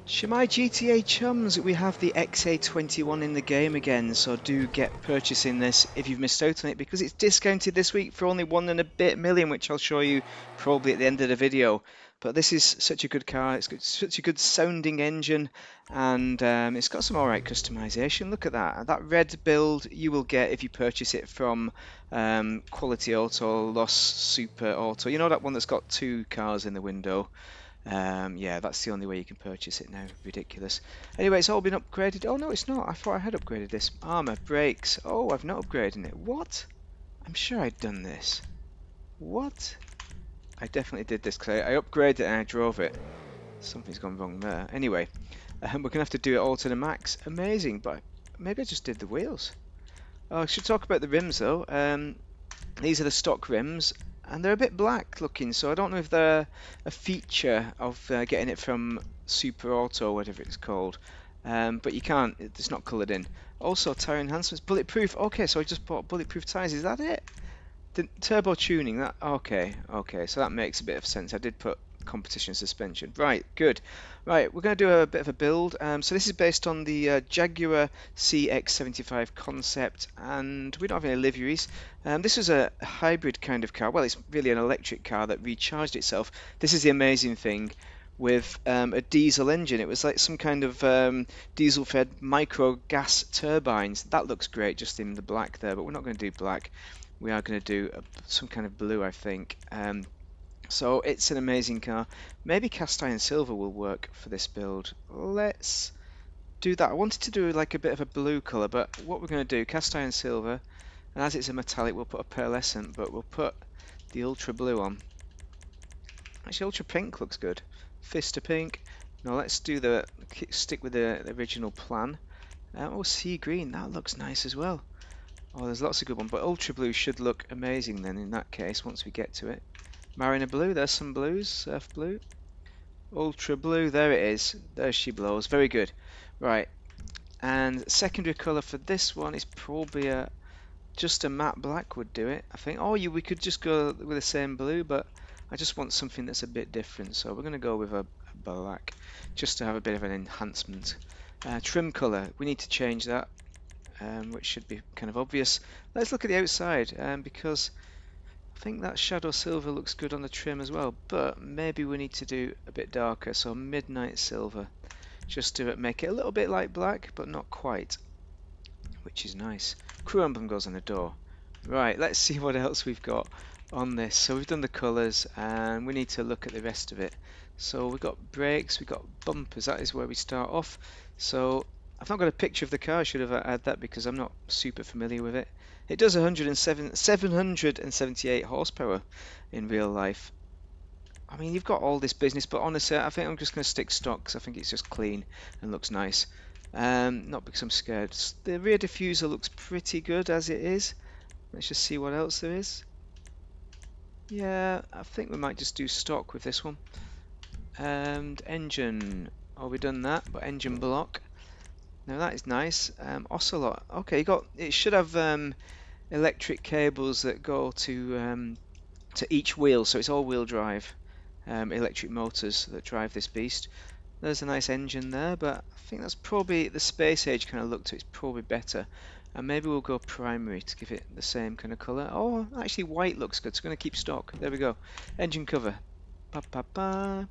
Shemai GTA chums, we have the XA-21 in the game again, so do get purchasing this if you've missed out on it because it's discounted this week for only 1 and a bit million, which I'll show you probably at the end of the video. But this is such a good car, it's got such a good sounding engine, and it's got some alright customization. Look at that. That red build you will get if you purchase it from Quality Auto, Loss Super Auto. You know that one that's got two cars in the window? Yeah, that's the only way you can purchase it now. Ridiculous. Anyway, it's all been upgraded. Oh, no, it's not. I thought I had upgraded this. Armor, brakes. Oh, I've not upgraded it. What? I'm sure I'd done this. What? I definitely did this because I upgraded it and I drove it. Something's gone wrong there. Anyway, we're going to have to do it all to the max. Amazing, but maybe I just did the wheels. Oh, I should talk about the rims though. These are the stock rims, and they're a bit black looking, so I don't know if they're a feature of getting it from Super Auto, whatever it's called. But you can't, it's not coloured in. Also, tyre enhancements, bulletproof. Okay, so I just bought bulletproof tyres. Is that it? The turbo tuning. That okay, okay. So that makes a bit of sense. I did put competition suspension. Right, good. Right, we're going to do a bit of a build. So this is based on the Jaguar C-X75 concept, and we don't have any liveries. This is a hybrid kind of car. Well, it's really an electric car that recharged itself. This is the amazing thing with a diesel engine. It was like some kind of diesel-fed micro gas turbines. That looks great just in the black there, but we're not going to do black. We are going to do some kind of blue, I think. So it's an amazing car. Maybe cast iron silver will work for this build. Let's do that. I wanted to do like a bit of a blue colour, but what we're going to do, cast iron silver, and as it's a metallic, we'll put a pearlescent, but we'll put the ultra blue on. Actually, ultra pink looks good. Fister pink. No, let's do stick with the original plan. Oh, sea green, that looks nice as well. Oh, there's lots of good ones, but ultra blue should look amazing then in that case once we get to it. Mariner blue, there's some blues, surf blue. Ultra blue, there it is. There she blows, very good. Right, and secondary colour for this one is probably just a matte black would do it, I think. Oh, we could just go with the same blue, but I just want something that's a bit different, so we're going to go with a black, just to have a bit of an enhancement. Trim colour, we need to change that. Which should be kind of obvious. Let's look at the outside, because I think that shadow silver looks good on the trim as well, but maybe we need to do a bit darker, so midnight silver, just to make it a little bit like black, but not quite, which is nice. Crew emblem goes on the door. Right, let's see what else we've got on this. So we've done the colours, and we need to look at the rest of it. So we've got brakes, we've got bumpers, that is where we start off. So I've not got a picture of the car. I should have had that because I'm not super familiar with it. It does 778 horsepower in real life. I mean, you've got all this business, but honestly, I think I'm just going to stick stock because I think it's just clean and looks nice. Not because I'm scared. The rear diffuser looks pretty good as it is. Let's just see what else there is. Yeah, I think we might just do stock with this one. And engine. Oh, we've done that, but engine block. Now that is nice. Ocelot. Okay, it should have electric cables that go to each wheel, so it's all-wheel drive. Electric motors that drive this beast. There's a nice engine there, but I think that's probably the space age kind of look to it's probably better. And maybe we'll go primary to give it the same kind of colour. Oh, actually white looks good, so we're going to keep stock. There we go. Engine cover. Ba, ba, ba.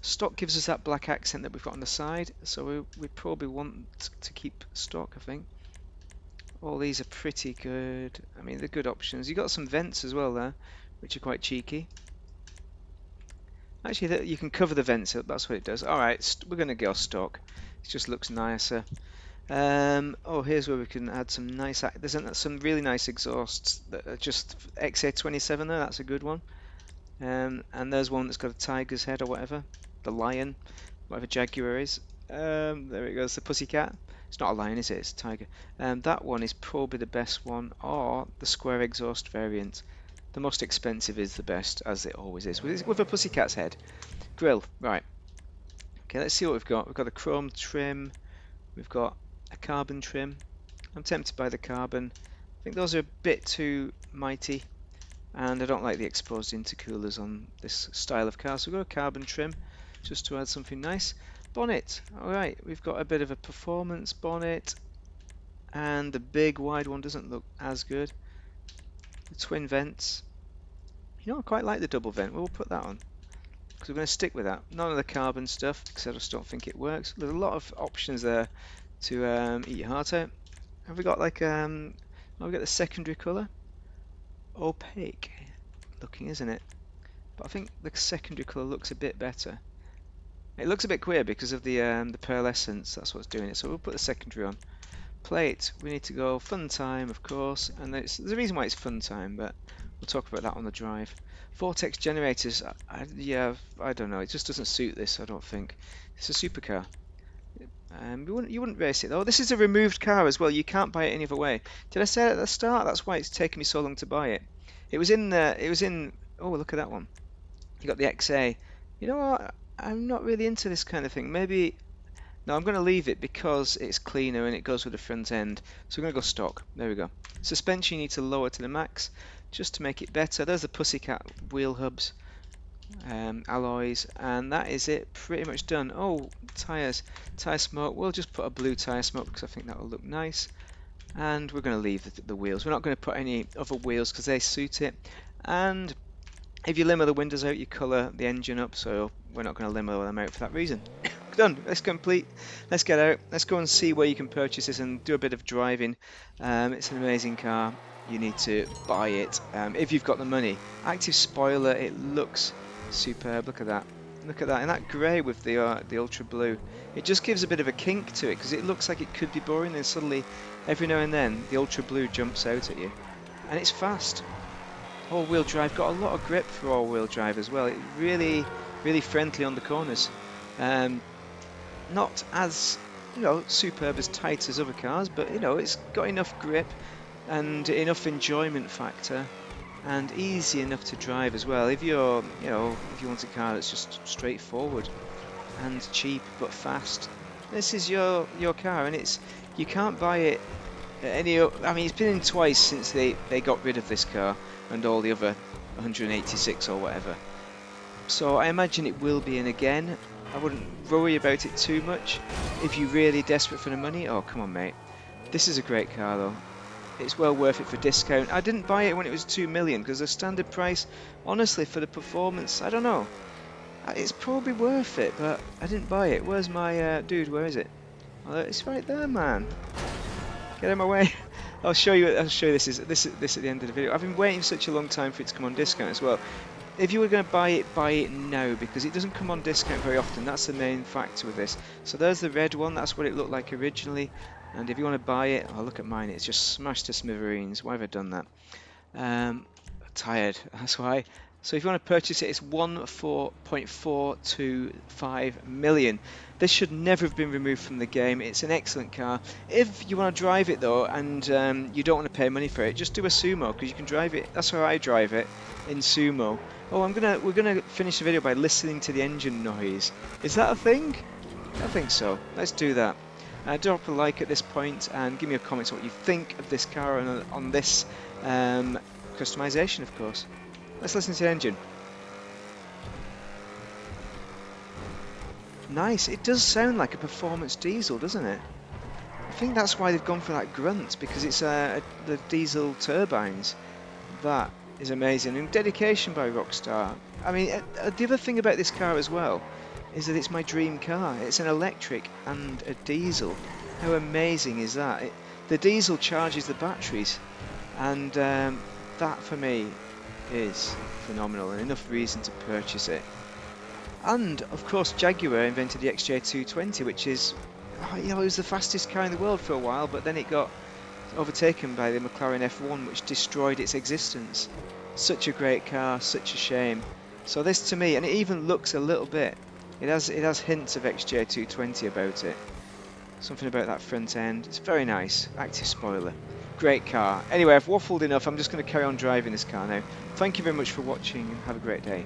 Stock gives us that black accent that we've got on the side, so we probably want to keep stock, I think. All these are pretty good. I mean, they're good options. You've got some vents as well there, which are quite cheeky. Actually, you can cover the vents, that's what it does. Alright, we're going to go stock. It just looks nicer. Oh, here's where we can add some nice... There's some really nice exhausts that are just XA-27 there, that's a good one. And there's one that's got a tiger's head or whatever. The lion, whatever Jaguar is. There it goes, the pussycat. It's not a lion, is it? It's a tiger. That one is probably the best one, or the square exhaust variant. The most expensive is the best, as it always is, with a pussycat's head. Grill, right. Okay, let's see what we've got. We've got a chrome trim. We've got a carbon trim. I'm tempted by the carbon. I think those are a bit too mighty. And I don't like the exposed intercoolers on this style of car, so we've got a carbon trim just to add something nice. bonnet. Alright, we've got a bit of a performance bonnet, and the big wide one doesn't look as good. The twin vents. You know, I quite like the double vent. We'll put that on, because we're going to stick with that. None of the carbon stuff, because I just don't think it works. There's a lot of options there to eat your heart out. Have we got like, oh, we got the secondary colour? Opaque looking, isn't it? But I think the secondary colour looks a bit better. It looks a bit queer because of the pearlescence, that's what's doing it. So we'll put the secondary on. Plate, we need to go fun time, of course, and there's a reason why it's fun time, but we'll talk about that on the drive. Vortex generators, yeah, I don't know, it just doesn't suit this, I don't think. It's a supercar. You wouldn't race it though. This is a removed car as well. You can't buy it any other way. Did I say that at the start? That's why it's taken me so long to buy it. It was in the. It was in. Oh, look at that one. You got the XA. You know what? I'm not really into this kind of thing. Maybe. No, I'm going to leave it because it's cleaner and it goes with the front end. So we're going to go stock. There we go. Suspension you need to lower to the max just to make it better. There's the Pussycat wheel hubs. Alloys, and that is it, pretty much done. Oh, tyres, tyre smoke, we'll just put a blue tyre smoke because I think that will look nice, and we're going to leave the wheels. We're not going to put any other wheels because they suit it, and if you limo the windows out, you colour the engine up, so we're not going to limo them out for that reason. Done. Let's complete. Let's get out. Let's go and see where you can purchase this and do a bit of driving. It's an amazing car. You need to buy it if you've got the money. Active spoiler. It looks superb. Look at that. Look at that. And that grey with the ultra blue. It just gives a bit of a kink to it because it looks like it could be boring, and suddenly, every now and then, the ultra blue jumps out at you, and it's fast. All-wheel drive. Got a lot of grip for all-wheel drive as well. It really friendly on the corners. Not as, superb as tight as other cars, but it's got enough grip and enough enjoyment factor, and easy enough to drive as well. If you're, if you want a car that's just straightforward and cheap but fast, this is your car, and you can't buy it at any. I mean, it's been in twice since they got rid of this car and all the other 186 or whatever. So I imagine it will be in again. I wouldn't worry about it too much. If you're really desperate for the money, oh come on mate. This is a great car though. It's well worth it for discount. I didn't buy it when it was 2 million because the standard price, honestly, for the performance, I don't know. It's probably worth it, but I didn't buy it. Where's my dude? Where is it? Oh, it's right there, man. Get out of my way. I'll show you this at the end of the video. I've been waiting such a long time for it to come on discount as well. If you were going to buy it now, because it doesn't come on discount very often. That's the main factor with this. So there's the red one. That's what it looked like originally. And if you want to buy it, oh look at mine. It's just smashed to smithereens. Why have I done that? Tired. That's why. So if you want to purchase it, it's 14.425 million. This should never have been removed from the game. It's an excellent car. If you want to drive it though, and you don't want to pay money for it, just do a Sumo, because you can drive it. That's how I drive it, in Sumo. Oh, we're gonna finish the video by listening to the engine noise. Is that a thing? I think so. Let's do that. Drop a like at this point and give me a comment on what you think of this car and on this customization, of course. Let's listen to the engine. Nice. It does sound like a performance diesel, doesn't it? I think that's why they've gone for that grunt, because it's the diesel turbines. That is amazing, and dedication by Rockstar. I mean, the other thing about this car as well is that it's my dream car. It's an electric and a diesel. How amazing is that? The diesel charges the batteries, and that for me is phenomenal and enough reason to purchase it. And of course Jaguar invented the XA-21, which is, it was the fastest car in the world for a while, but then it got overtaken by the McLaren F1, which destroyed its existence. Such a great car, such a shame. So this to me, and it even looks a little bit, it has hints of XA-220 about it. Something about that front end. It's very nice. Active spoiler. Great car. Anyway, I've waffled enough. I'm just going to carry on driving this car now. Thank you very much for watching and have a great day.